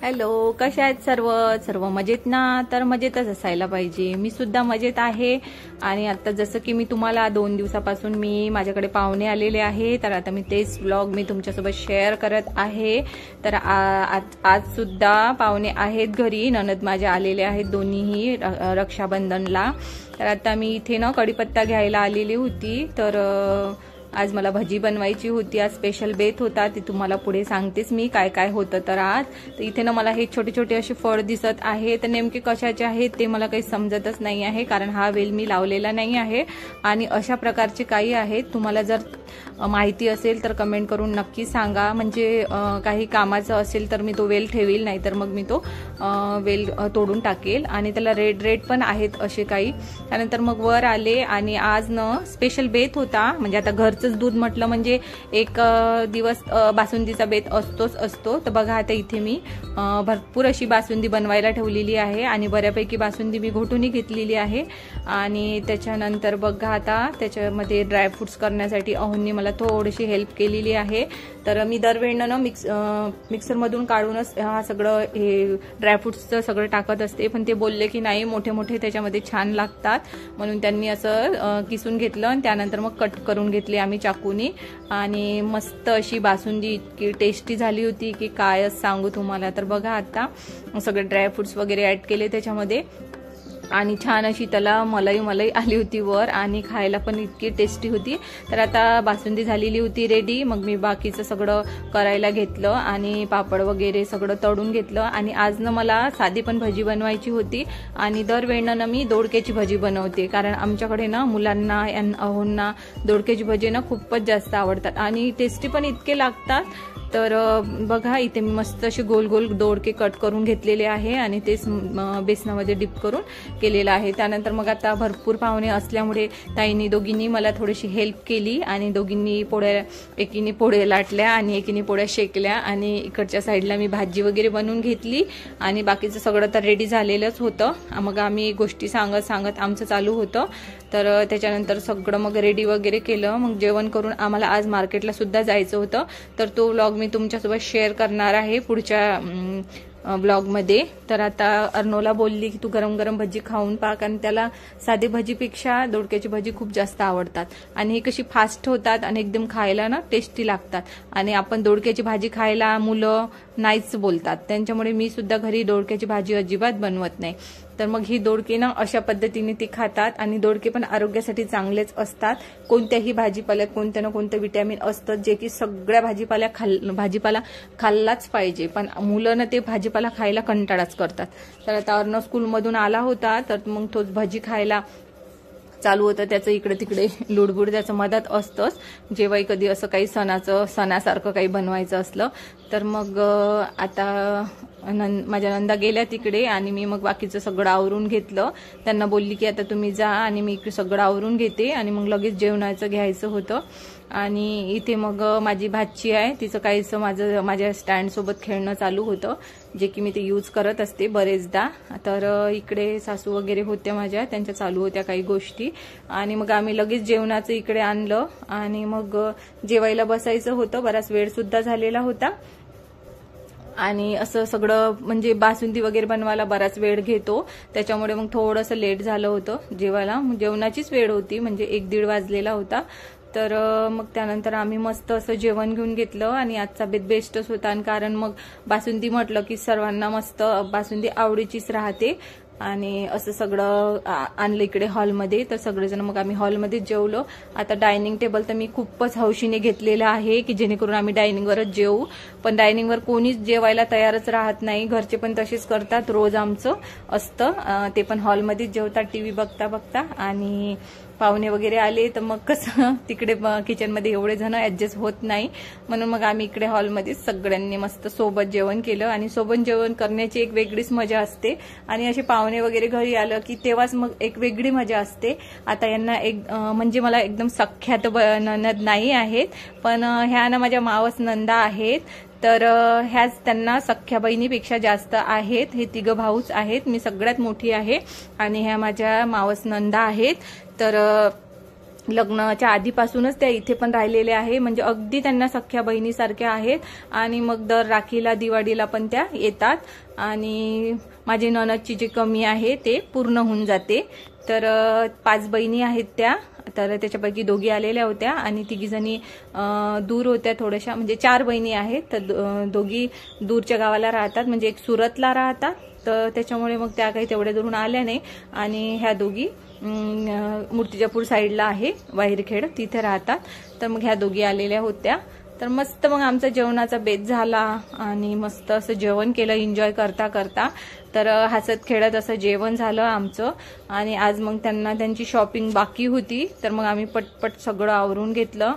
Hello, कशा आहेत सर्व सर्व मजेत ना? तर मजेतच असायला पाहिजे. मी सुद्धा मजेत आहे. आणि आता जसं की मी तुम्हाला 2 दिवसापासून माझ्याकडे पाहुणे आलेले आहे, तर आता मी तेच व्लॉग मी तुमच्यासोबत शेअर करत आहे. तर आज सुद्धा पाहुणे आहेत घरी. नणद माझ्या आलेले आहेत दोन्हीही रक्षाबंधनला. तर आता मी इथे ना कढीपत्ता घ्यायला आलेली होती. तर आज मला भजी बनवायची होती. आज स्पेशल बेत होता, ते तुम्हाला पुढे सांगतेच मी काय काय होतं. तर आज तर इथे ना मला हे छोटे छोटे असे फळ दिसत आहे. तर नेमके कशाचे आहेत ते मला काही समजतच नाही आहे, कारण हा वेल मी लावलेला नाही आहे. आणि अशा प्रकारचे काही आहेत. तुम्हाला जर माहिती असेल तर कमेंट करून नक्की सांगा. म्हणजे काही कामाचं असेल तर मी तो वेल ठेवील, नाही तर मग मी तो वेल तोडून टाकेल. आणि त्याला रेड रेड पण आहेत असे काही. त्यानंतर मग वर आले आणि आज न स्पेशल बेत होता. म्हणजे आता घरचंच दूध म्हटलं म्हणजे एक दिवस बासुंदीचा बेत असतो. तर बघा आता इथे मी भरपूर अशी बासुंदी बनवायला ठेवलेली आहे आणि बऱ्यापैकी बासुंदी मी घोटूनही घेतलेली आहे. आणि त्याच्यानंतर बघा आता त्याच्यामध्ये ड्रायफ्रुट्स करण्यासाठी अहोंनी मला थोडीशी हेल्प केलेली आहे. तर मी दरवेळेनं ना मिक्सरमधून काढूनच हा सगळं हे ड्रायफ्रुट्सचं सगळं टाकत असते, पण ते बोलले की नाही मोठे मोठे त्याच्यामध्ये छान लागतात, म्हणून त्यांनी असं किसून घेतलं आणि त्यानंतर मग कट करून घेतले आम्ही चाकूनी. आणि मस्त अशी बासुंदी इतकी टेस्टी झाली होती की कायच सांगू तुम्हाला. तर बघा आता सगळे ड्रायफ्रुट्स वगैरे ऍड केले त्याच्यामध्ये आणि छान अशी त्याला मलाई आली होती वर आणि खायला पण इतकी टेस्टी होती. तर आता बासुंदी झालेली होती रेडी. मग मी बाकीचं सगळं करायला घेतलं आणि पापड वगैरे सगळं तळून घेतलं. आणि आज ना मला साधी पण भजी बनवायची होती आणि दरवेळेनं मी दोडक्याची भजी बनवते, कारण आमच्याकडे ना मुलांना अहोंना दोडक्याची भजी ना खूपच जास्त आवडतात आणि टेस्टी पण इतके लागतात. तर बघा इथे मी मस्त असे गोल गोल दोडके कट करून घेतलेले आहे आणि तेच बेसनामध्ये डिप करून केलेलं आहे. त्यानंतर मग आता भरपूर पाहुणे असल्यामुळे ताईंनी दोघींनी मला थोडीशी हेल्प केली आणि दोघींनी एकीने पोळ्या लाटल्या आणि एकीने पोळ्या शेकल्या आणि इकडच्या साईडला मी भाजी वगैरे बनवून घेतली आणि बाकीचं सगळं तर रेडी झालेलंच होतं. मग आम्ही गोष्टी सांगत आमचं चालू होतं. तर त्याच्यानंतर सगळं मग रेडी वगैरे केलं. मग जेवण करून आम्हाला आज मार्केटला सुद्धा जायचं होतं. तर तो व्लॉग मी तुमच्यासोबत शेअर करणार आहे पुढच्या ब्लॉगमध्ये. तर आता अर्नोला बोलली की तू गरम गरम भजी खाऊन पहा, कारण त्याला साधी भजीपेक्षा दोडक्याची भजी खूप जास्त आवडतात आणि ही कशी फास्ट होतात आणि एकदम खायला ना टेस्टी लागतात. आणि आपण दोडक्याची भाजी खायला मुलं नाहीच बोलतात, त्यांच्यामुळे मी सुद्धा घरी दोडक्याची भाजी अजिबात बनवत नाही. तर मग ही दोडके ना अशा पद्धतीने ती खातात आणि दोडके पण आरोग्यासाठी चांगलेच असतात. कोणत्याही भाजीपाल्यात कोणत्या ना कोणतं विटॅमिन असतं, जे की सगळ्या भाजीपाला खाल्लाच पाहिजे, पण मुलं ना ते भाजीपाला खायला कंटाळाच करतात. तर आता अर्णव स्कूलमधून आला होता, तर मग तोच भजी खायला चालू होतं. त्याचं इकडे तिकडे लुडबुड त्याचं मदत असतंच, जेव्हाही कधी असं काही सणासारखं काही बनवायचं असलं तर. मग आता माझ्या नंदा गेल्या तिकडे आणि मी मग बाकीचं सगळं आवरून घेतलं. त्यांना बोलली की आता तुम्ही जा आणि मी इकडे सगळं आवरून घेते आणि मग लगेच जेवणाचं घ्यायचं होतं. आणि इथे मग माझी भाची आहे, तिचं काहीसं माझ्या स्टँडसोबत खेळणं चालू होतं, जे की मी ते यूज करत असते बरेचदा. तर इकडे सासू वगैरे होत्या माझ्या, त्यांच्या चालू होत्या काही गोष्टी. आणि मग आम्ही लगेच जेवणाचं इकडे आणलं आणि मग जेवायला बसायचं होतं. बराच वेळ सुद्धा झालेला होता आणि असं सगळं म्हणजे बासुंदी वगैरे बनवायला बराच वेळ घेतो, त्याच्यामुळे मग थोडंसं लेट झालं होतं जेवायला. जेवणाचीच वेळ होती, म्हणजे 1-1:30 वाजलेला होता. तर मग त्यानंतर आम्ही मस्त असं जेवण घेऊन घेतलं आणि आजचा बेत बेस्टच होता. आणि कारण मग बासुंदी म्हटलं की सर्वांना मस्त बासुंदी आवडीचीच राहते. आणि असं सगळं आणलं इकडे हॉलमध्ये, तर सगळेजण मग आम्ही हॉलमध्येच जेवलो. आता डायनिंग टेबल तर मी खूपच हौशीने घेतलेलं आहे की जेणेकरून आम्ही डायनिंगवरच जेवू, पण डायनिंगवर कोणीच जेवायला तयारच राहत नाही. घरचे पण तसेच करतात, रोज आमचं असतं ते पण हॉलमध्येच जेवतात टीव्ही बघता बघता. आणि पाहुणे वगैरे आले तर मग कसं तिकडे किचनमध्ये एवढे जण ऍडजस्ट होत नाही, म्हणून मग आम्ही इकडे हॉलमध्ये सगळ्यांनी मस्त सोबत जेवण केलं. आणि सोबत जेवण करण्याची एक वेगळीच मजा असते आणि असे पाहुणे वगैरे घरी आलं की तेव्हाच मग एक वेगळी मजा असते. आता यांना म्हणजे मला एकदम सख्यात नणद नाही आहेत, पण ह्या ना माझ्या मावस नंदा आहेत. तर ह्याच त्यांना सख्या बहिणीपेक्षा जास्त आहेत. हे 3 भाऊच आहेत, मी सगळ्यात मोठी आहे आणि ह्या माझ्या मावस नंदा आहेत. तर लग्नाच्या आधीपासूनच त्या इथे पण राहिलेल्या आहे, म्हणजे अगदी त्यांना सख्या बहिणीसारख्या आहेत. आणि मग दर राखीला दिवाळीला पण त्या येतात आणि माझी नणदची जी कमी आहे ते पूर्ण होऊन जाते. तर 5 बहिणी आहेत त्या, तर त्याच्यापैकी 2 आलेल्या होत्या आणि 3 दूर होत्या थोड्याशा, म्हणजे 4 बहिणी आहेत. तर 2 दूरच्या गावाला राहतात, म्हणजे एक सुरतला राहतात. तर त्याच्यामुळे मग त्या काही तेवढ्या दुरून आल्या नाही. आणि ह्या 2 मूर्तिजापूर साईडला आहे वाहिरखेड, तिथे राहतात. तर मग ह्या 2 आलेल्या होत्या. तर मस्त मग आमचा जेवणाचा बेत झाला आणि मस्त असं जेवण केलं एन्जॉय करता करता. तर हसत खेळत असं जेवण झालं आमचं. आणि आज मग त्यांना त्यांची शॉपिंग बाकी होती, तर मग आम्ही पटपट सगळं आवरून घेतलं.